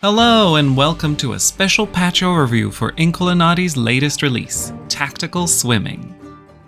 Hello and welcome to a special patch overview for Inkulinati's latest release, Tactical Swimming.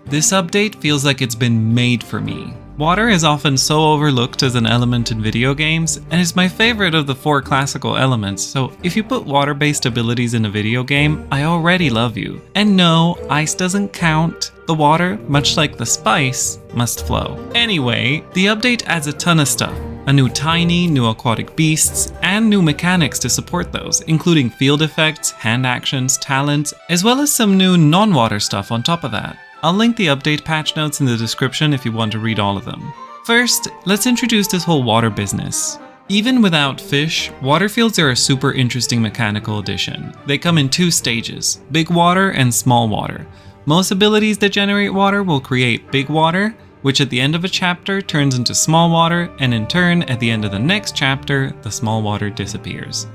This update feels like it's been made for me. Water is often so overlooked as an element in video games, and is my favorite of the 4 classical elements, so if you put water-based abilities in a video game, I already love you. And no, ice doesn't count. The water, much like the spice, must flow. Anyway, the update adds a ton of stuff. A new tiny, new aquatic beasts, and new mechanics to support those, including field effects, hand actions, talents, as well as some new non-water stuff on top of that. I'll link the update patch notes in the description if you want to read all of them. First, let's introduce this whole water business. Even without fish, water fields are a super interesting mechanical addition. They come in 2 stages, big water and small water. Most abilities that generate water will create big water, which at the end of a chapter turns into small water, and in turn, at the end of the next chapter, the small water disappears.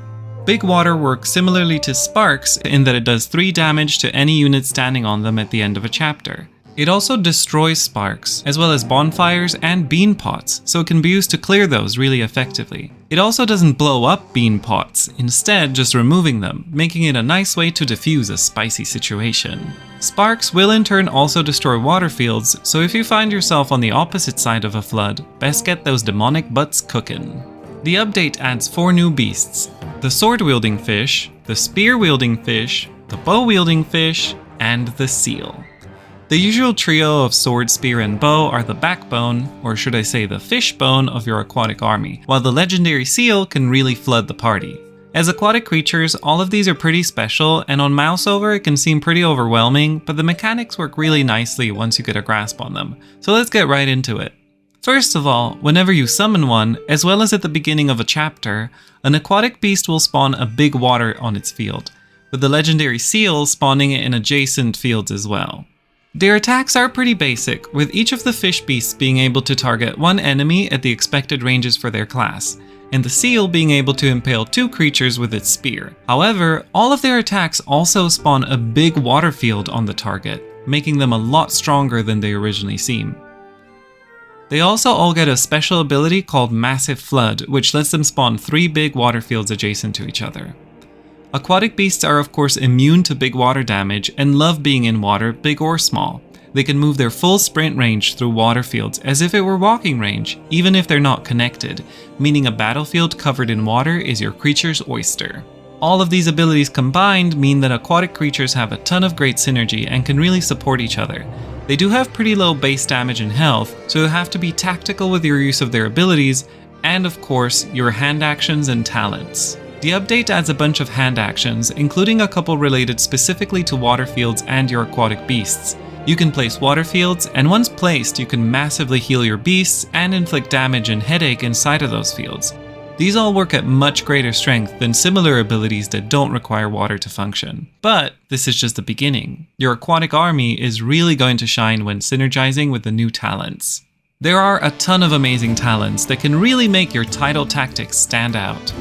Big water works similarly to sparks in that it does 3 damage to any unit standing on them at the end of a chapter. It also destroys sparks, as well as bonfires and bean pots, so it can be used to clear those really effectively. It also doesn't blow up bean pots, instead just removing them, making it a nice way to diffuse a spicy situation. Sparks will in turn also destroy water fields, so if you find yourself on the opposite side of a flood, best get those demonic butts cooking. The update adds 4 new beasts: the sword-wielding fish, the spear-wielding fish, the bow-wielding fish, and the seal. The usual trio of sword, spear, and bow are the backbone, or should I say the fishbone, of your aquatic army, while the legendary seal can really flood the party. As aquatic creatures, all of these are pretty special, and on mouse over it can seem pretty overwhelming, but the mechanics work really nicely once you get a grasp on them. So let's get right into it. First of all, whenever you summon one, as well as at the beginning of a chapter, an aquatic beast will spawn a big water on its field, with the legendary seal spawning it in adjacent fields as well. Their attacks are pretty basic, with each of the fish beasts being able to target 1 enemy at the expected ranges for their class, and the seal being able to impale 2 creatures with its spear. However, all of their attacks also spawn a big water field on the target, making them a lot stronger than they originally seem. They also all get a special ability called Massive Flood, which lets them spawn 3 big water fields adjacent to each other. Aquatic beasts are of course immune to big water damage and love being in water, big or small. They can move their full sprint range through water fields as if it were walking range, even if they're not connected, meaning a battlefield covered in water is your creature's oyster. All of these abilities combined mean that aquatic creatures have a ton of great synergy and can really support each other. They do have pretty low base damage and health, so you have to be tactical with your use of their abilities, and of course, your hand actions and talents. The update adds a bunch of hand actions, including a couple related specifically to water fields and your aquatic beasts. You can place water fields, and once placed, you can massively heal your beasts and inflict damage and headache inside of those fields. These all work at much greater strength than similar abilities that don't require water to function. But this is just the beginning. Your aquatic army is really going to shine when synergizing with the new talents. There are a ton of amazing talents that can really make your title tactics stand out.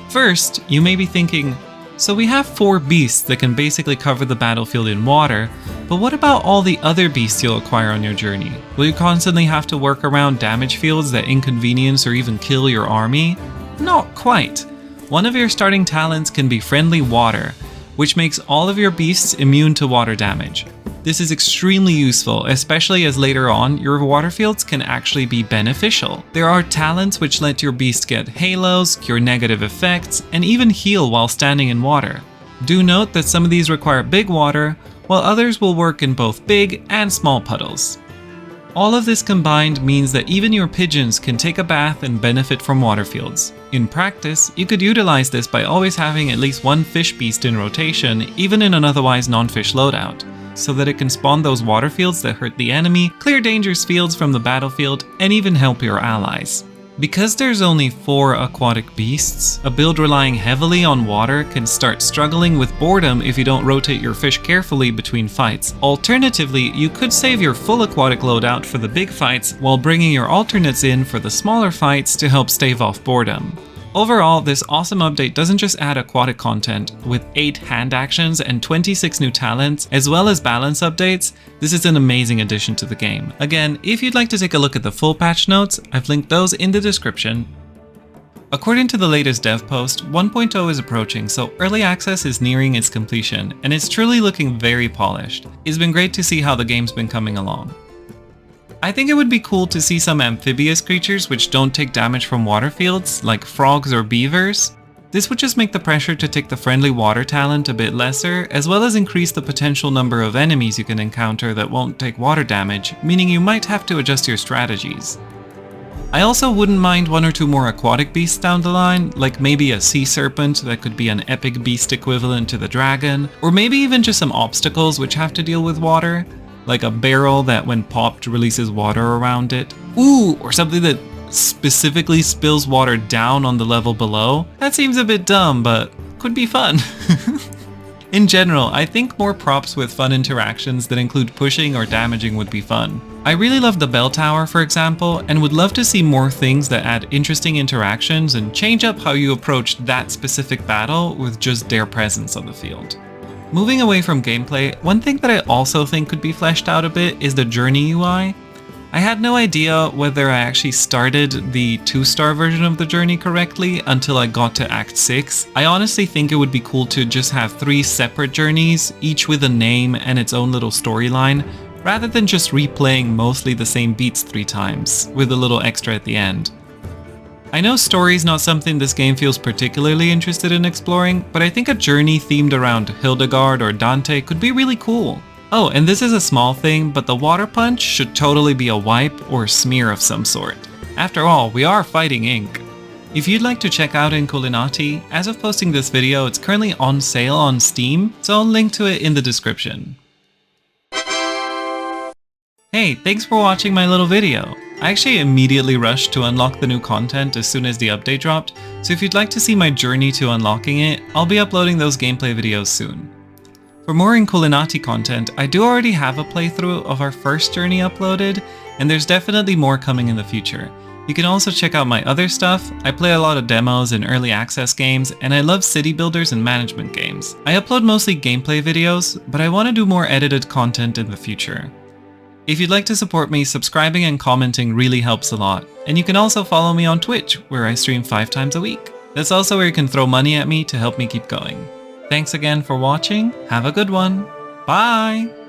First, you may be thinking, so we have 4 beasts that can basically cover the battlefield in water, but what about all the other beasts you'll acquire on your journey? Will you constantly have to work around damage fields that inconvenience or even kill your army? Not quite. One of your starting talents can be Friendly Water, which makes all of your beasts immune to water damage. This is extremely useful, especially as later on, your water fields can actually be beneficial. There are talents which let your beast get halos, cure negative effects, and even heal while standing in water. Do note that some of these require big water, while others will work in both big and small puddles. All of this combined means that even your pigeons can take a bath and benefit from water fields. In practice, you could utilize this by always having at least 1 fish beast in rotation, even in an otherwise non-fish loadout, so that it can spawn those water fields that hurt the enemy, clear dangerous fields from the battlefield, and even help your allies. Because there's only 4 aquatic beasts, a build relying heavily on water can start struggling with boredom if you don't rotate your fish carefully between fights. Alternatively, you could save your full aquatic loadout for the big fights while bringing your alternates in for the smaller fights to help stave off boredom. Overall, this awesome update doesn't just add aquatic content. With 8 hand actions and 26 new talents, as well as balance updates, this is an amazing addition to the game. Again, if you'd like to take a look at the full patch notes, I've linked those in the description. According to the latest dev post, 1.0 is approaching, so early access is nearing its completion, and it's truly looking very polished. It's been great to see how the game's been coming along. I think it would be cool to see some amphibious creatures which don't take damage from water fields, like frogs or beavers. This would just make the pressure to take the friendly water talent a bit lesser, as well as increase the potential number of enemies you can encounter that won't take water damage, meaning you might have to adjust your strategies. I also wouldn't mind one or two more aquatic beasts down the line, like maybe a sea serpent that could be an epic beast equivalent to the dragon, or maybe even just some obstacles which have to deal with water, like a barrel that when popped releases water around it. Ooh, or something that specifically spills water down on the level below. That seems a bit dumb, but could be fun. In general, I think more props with fun interactions that include pushing or damaging would be fun. I really love the bell tower, for example, and would love to see more things that add interesting interactions and change up how you approach that specific battle with just their presence on the field. Moving away from gameplay, one thing that I also think could be fleshed out a bit is the journey UI. I had no idea whether I actually started the 2-star version of the journey correctly until I got to Act 6. I honestly think it would be cool to just have 3 separate journeys, each with a name and its own little storyline, rather than just replaying mostly the same beats 3 times, with a little extra at the end. I know story's not something this game feels particularly interested in exploring, but I think a journey themed around Hildegard or Dante could be really cool. Oh, and this is a small thing, but the water punch should totally be a wipe or smear of some sort. After all, we are fighting ink. If you'd like to check out Inkulinati, as of posting this video, it's currently on sale on Steam, so I'll link to it in the description. Hey, thanks for watching my little video. I actually immediately rushed to unlock the new content as soon as the update dropped, so if you'd like to see my journey to unlocking it, I'll be uploading those gameplay videos soon. For more Inkulinati content, I do already have a playthrough of our first journey uploaded, and there's definitely more coming in the future. You can also check out my other stuff. I play a lot of demos and early access games, and I love city builders and management games. I upload mostly gameplay videos, but I want to do more edited content in the future. If you'd like to support me, subscribing and commenting really helps a lot. And you can also follow me on Twitch, where I stream 5 times a week. That's also where you can throw money at me to help me keep going. Thanks again for watching, have a good one, bye!